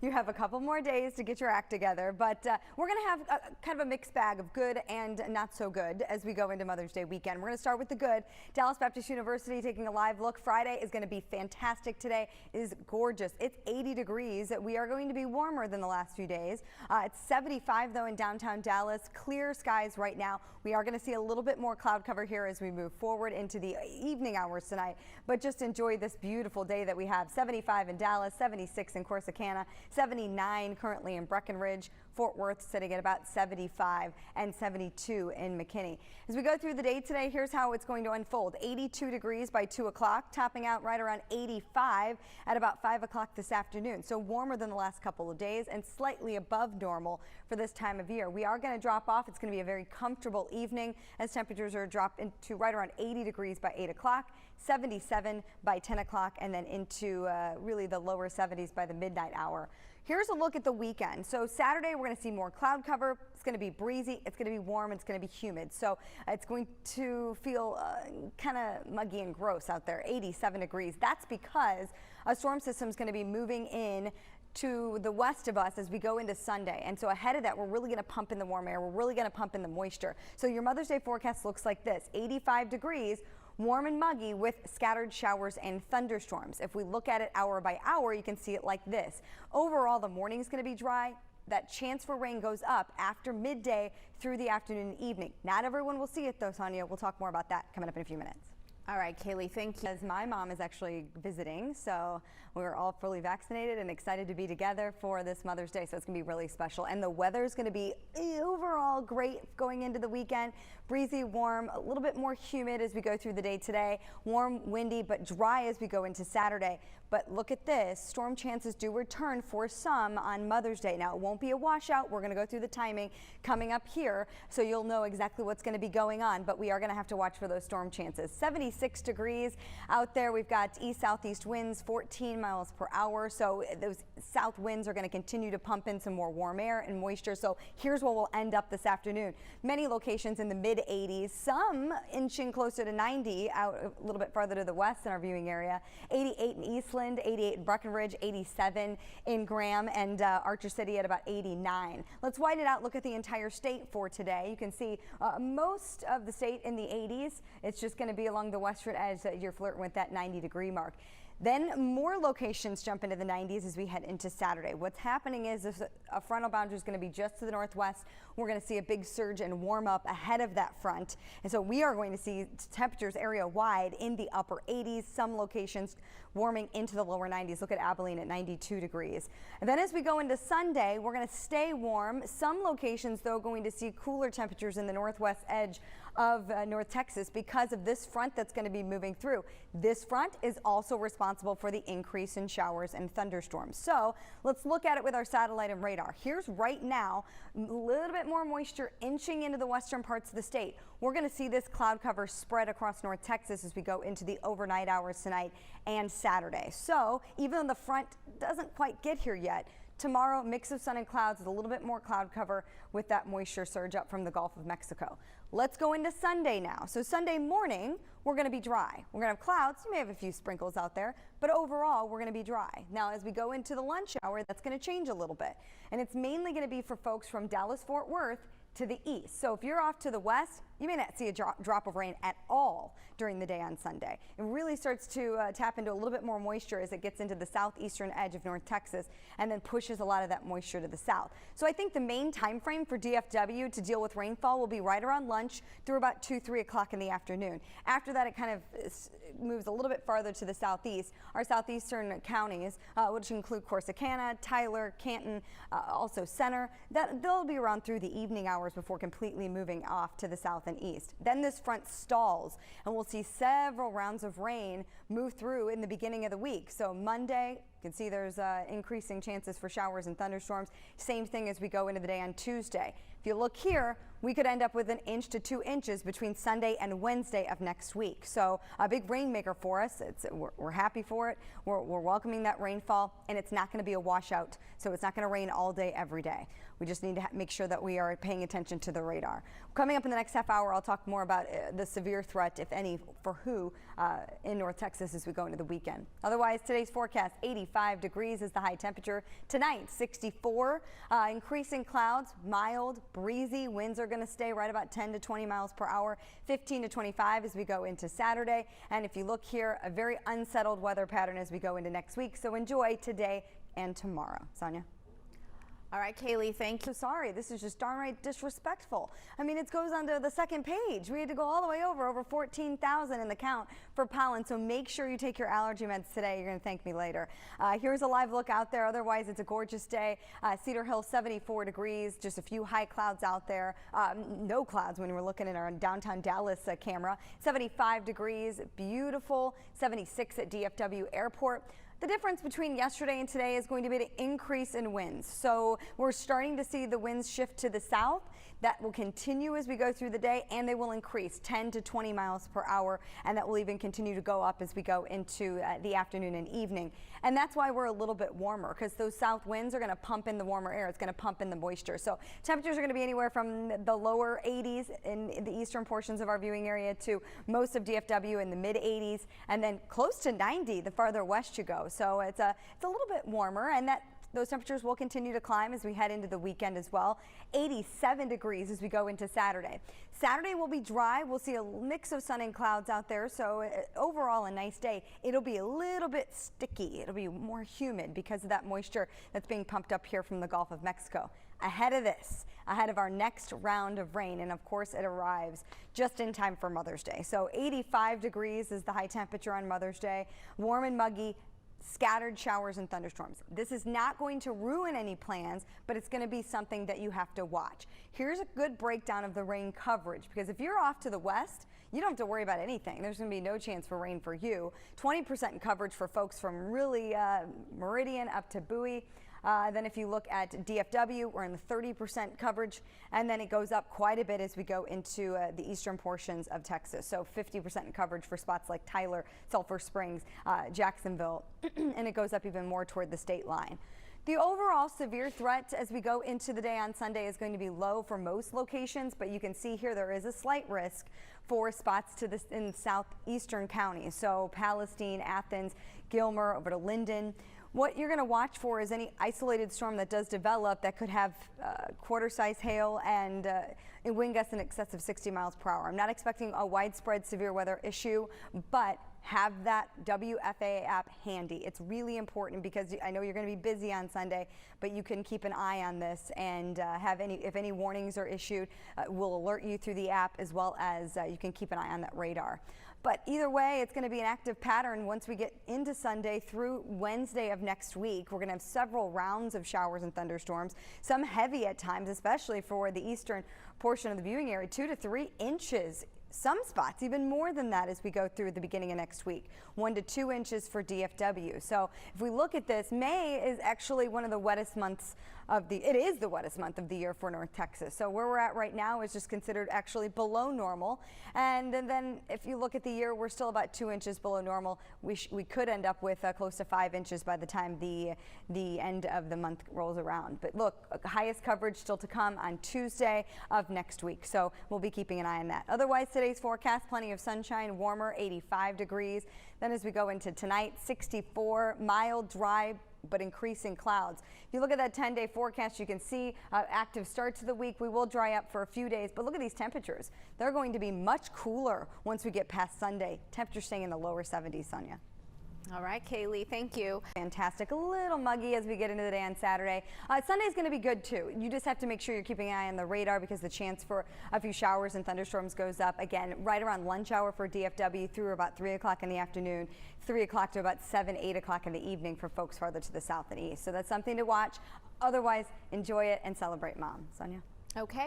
You have a couple more days to get your act together, but we're going to have kind of a mixed bag of good and not so good as we go into Mother's Day weekend. We're going to start with the good. Dallas Baptist University taking a live look. Friday is going to be fantastic. Today is gorgeous. It's 80 degrees. We are going to be warmer than the last few days. It's 75 though in downtown Dallas. Clear skies right now. We are going to see a little bit more cloud cover here as we move forward into the evening hours tonight, but just enjoy this beautiful day that we have. 75 in Dallas, 76 in Corsicana. 79 currently in Breckenridge. Fort Worth sitting at about 75 and 72 in McKinney. As we go through the day today, here's how it's going to unfold. 82 degrees by 2 o'clock, topping out right around 85 at about 5 o'clock this afternoon. So warmer than the last couple of days and slightly above normal for this time of year. We are going to drop off. It's going to be a very comfortable evening as temperatures are dropped into right around 80 degrees by 8 o'clock, 77 by 10 o'clock, and then into really the lower 70s by the midnight hour. Here's a look at the weekend. So Saturday, we're going to see more cloud cover. It's going to be breezy. It's going to be warm. It's going to be humid. So it's going to feel kind of muggy and gross out there. 87 degrees. That's because a storm system is going to be moving in to the west of us as we go into Sunday. And so ahead of that, we're really going to pump in the warm air. We're really going to pump in the moisture. So your Mother's Day forecast looks like this: 85 degrees. Warm and muggy with scattered showers and thunderstorms. If we look at it hour by hour, you can see it like this. Overall, the morning is going to be dry. That chance for rain goes up after midday through the afternoon and evening. Not everyone will see it though, Sonia. We'll talk more about that coming up in a few minutes. All right, Kaylee, thank you. As my mom is actually visiting, so we're all fully vaccinated and excited to be together for this Mother's Day. So it's going to be really special. And the weather is going to be overall great going into the weekend. Breezy, warm, a little bit more humid as we go through the day today. Warm, windy, but dry as we go into Saturday. But look at this. Storm chances do return for some on Mother's Day. Now, it won't be a washout. We're going to go through the timing coming up here, so you'll know exactly what's going to be going on. But we are going to have to watch for those storm chances. 76 degrees out there. We've got east-southeast winds, 14 miles per hour. So those south winds are going to continue to pump in some more warm air and moisture. So here's where we'll end up this afternoon. Many locations in the mid-80s, some inching closer to 90 out a little bit farther to the west in our viewing area. 88 in Eastland, 88 in Breckenridge, 87 in Graham, and Archer City at about 89. Let's widen it out. Look at the entire state for today. You can see most of the state in the 80s. It's just going to be along the western edge that you're flirting with that 90-degree mark. Then more locations jump into the 90s as we head into Saturday. What's happening is a frontal boundary is going to be just to the northwest. We're going to see a big surge and warm up ahead of that front. And so we are going to see temperatures area wide in the upper 80s, some locations warming into the lower 90s. Look at Abilene at 92 degrees. And then as we go into Sunday, we're going to stay warm. Some locations, though, going to see cooler temperatures in the northwest edge of North Texas because of this front that's going to be moving through. This front is also responsible for the increase in showers and thunderstorms. So let's look at it with our satellite and radar. Here's right now a little bit more moisture inching into the western parts of the state. We're going to see this cloud cover spread across North Texas as we go into the overnight hours tonight and Saturday. So even though the front doesn't quite get here yet, tomorrow, mix of sun and clouds with a little bit more cloud cover with that moisture surge up from the Gulf of Mexico. Let's go into Sunday now. So Sunday morning, we're going to be dry. We're going to have clouds. You may have a few sprinkles out there, but overall, we're going to be dry. Now, as we go into the lunch hour, that's going to change a little bit. And it's mainly going to be for folks from Dallas-Fort Worth to the east. So if you're off to the west, you may not see a drop of rain at all during the day on Sunday. It really starts to tap into a little bit more moisture as it gets into the southeastern edge of North Texas and then pushes a lot of that moisture to the south. So I think the main time frame for DFW to deal with rainfall will be right around lunch through about 2-3 o'clock in the afternoon. After that, it kind of moves a little bit farther to the southeast. Our southeastern counties, which include Corsicana, Tyler, Canton, also Center, they'll be around through the evening hours before completely moving off to the south and east. Then this front stalls and we'll see several rounds of rain move through in the beginning of the week. So Monday, you can see there's increasing chances for showers and thunderstorms. Same thing as we go into the day on Tuesday. If you look here, we could end up with 1 inch to 2 inches between Sunday and Wednesday of next week. So a big rainmaker for us. We're happy for it. We're welcoming that rainfall, and it's not going to be a washout. So it's not going to rain all day, every day. We just need to make sure that we are paying attention to the radar. Coming up in the next half hour, I'll talk more about the severe threat, if any, for who in North Texas as we go into the weekend. Otherwise, today's forecast, 85 degrees is the high temperature. Tonight, 64. Increasing clouds, mild, breezy. Winds are going to stay right about 10 to 20 miles per hour, 15 to 25 as we go into Saturday. And if you look here, a very unsettled weather pattern as we go into next week. So enjoy today and tomorrow. Sonia? All right, Kalee, thank you. So sorry, this is just darn right disrespectful. I mean, it goes on to the second page. We had to go all the way over 14,000 in the count for pollen. So make sure you take your allergy meds today. You're going to thank me later. Here's a live look out there. Otherwise, it's a gorgeous day. Cedar Hill, 74 degrees. Just a few high clouds out there. No clouds when we're looking at our downtown Dallas camera. 75 degrees, beautiful. 76 at DFW Airport. The difference between yesterday and today is going to be the increase in winds. So we're starting to see the winds shift to the south. That will continue as we go through the day, and they will increase 10 to 20 miles per hour, and that will even continue to go up as we go into the afternoon and evening. And that's why we're a little bit warmer, because those south winds are going to pump in the warmer air. It's going to pump in the moisture. So temperatures are going to be anywhere from the lower 80s in the eastern portions of our viewing area to most of DFW in the mid 80s, and then close to 90 the farther west you go. So it's a little bit warmer, and those temperatures will continue to climb as we head into the weekend as well. 87 degrees as we go into Saturday. Saturday will be dry. We'll see a mix of sun and clouds out there. So overall, a nice day. It'll be a little bit sticky. It'll be more humid because of that moisture that's being pumped up here from the Gulf of Mexico. Ahead of our next round of rain, and of course it arrives just in time for Mother's Day. So 85 degrees is the high temperature on Mother's Day. Warm and muggy. Scattered showers and thunderstorms. This is not going to ruin any plans, but it's going to be something that you have to watch. Here's a good breakdown of the rain coverage, because if you're off to the west, you don't have to worry about anything. There's going to be no chance for rain for you. 20% coverage for folks from really Meridian up to Bowie. Then if you look at DFW, we're in the 30% coverage, and then it goes up quite a bit as we go into the eastern portions of Texas. So 50% coverage for spots like Tyler, Sulphur Springs, Jacksonville, and it goes up even more toward the state line. The overall severe threat as we go into the day on Sunday is going to be low for most locations, but you can see here there is a slight risk for spots in southeastern counties. So Palestine, Athens, Gilmer, over to Linden. What you're going to watch for is any isolated storm that does develop that could have quarter-size hail and wind gusts in excess of 60 miles per hour. I'm not expecting a widespread severe weather issue, but have that WFAA app handy. It's really important because I know you're going to be busy on Sunday, but you can keep an eye on this and if any warnings are issued, we'll alert you through the app, as well as you can keep an eye on that radar. But either way, it's going to be an active pattern once we get into Sunday through Wednesday of next week. We're going to have several rounds of showers and thunderstorms, some heavy at times, especially for the eastern portion of the viewing area, 2 to 3 inches. Some spots even more than that as we go through the beginning of next week, 1 to 2 inches for DFW. So if we look at this, May is actually one of the wettest months it is the wettest month of the year for North Texas. So where we're at right now is just considered actually below normal. And then if you look at the year, we're still about 2 inches below normal. We could end up with close to 5 inches by the time the end of the month rolls around. But look, highest coverage still to come on Tuesday of next week. So we'll be keeping an eye on that. Otherwise, today's forecast, plenty of sunshine, warmer, 85 degrees. Then as we go into tonight, 64, mild, dry, but increasing clouds. If you look at that 10-day forecast, you can see active start to the week. We will dry up for a few days, but look at these temperatures. They're going to be much cooler once we get past Sunday. Temperatures staying in the lower 70s, Sonia. All right, Kalee, thank you. Fantastic. A little muggy as we get into the day on Saturday. Sunday's going to be good too. You just have to make sure you're keeping an eye on the radar because the chance for a few showers and thunderstorms goes up again right around lunch hour for DFW through about 3 o'clock in the afternoon, 3 o'clock to about 7, 8 o'clock in the evening for folks farther to the south and east. So that's something to watch. Otherwise, enjoy it and celebrate Mom. Sonia? Okay.